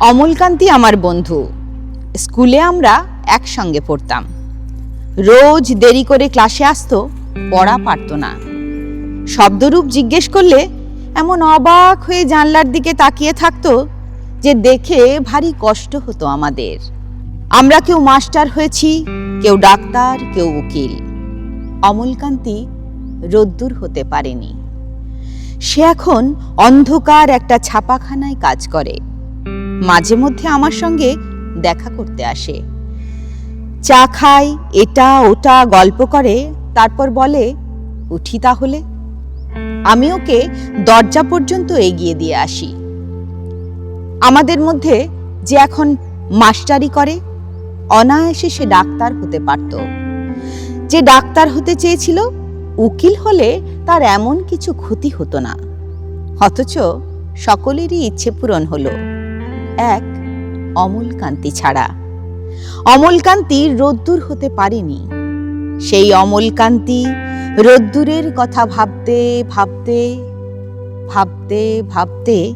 অমলকান্তি আমার বন্ধু। স্কুলে আমরা একসঙ্গে পড়তাম। রোজ দেরি করে ক্লাসে আসতো, পড়া পারতো না। শব্দরূপ জিজ্ঞেস করলে এমন অবাক হয়ে জানলার দিকে তাকিয়ে থাকতো যে দেখে ভারী কষ্ট হতো আমাদের। আমরা কেউ মাস্টার হয়েছি, কেউ ডাক্তার, কেউ উকিল। অমলকান্তি রোদ্দুর হতে পারেনি। সে এখন অন্ধকার একটা ছাপাখানায় কাজ করে। মাঝে মধ্যে আমার সঙ্গে দেখা করতে আসে, চা খায়, এটা ওটা গল্প করে, তারপর বলে, উঠি তাহলে। আমি ওকে দরজা পর্যন্ত এগিয়ে দিয়ে আসি। আমাদের মধ্যে যে এখন মাস্টারি করে, অনায়াসে সে ডাক্তার হতে পারত। যে ডাক্তার হতে চেয়েছিল, উকিল হলে তার এমন কিছু ক্ষতি হতো না। অথচ সকলেরই ইচ্ছে পূরণ হলো, এক অমলকান্তি ছাড়া। অমলকান্তি রোদ্দুর হতে পারেনি। সেই অমলকান্তি রোদ্দুরের কথা ভাবতে ভাবতে ভাবতে ভাবতে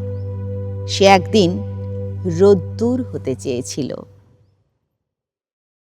সে একদিন রোদ্দুর হতে চেয়েছিল।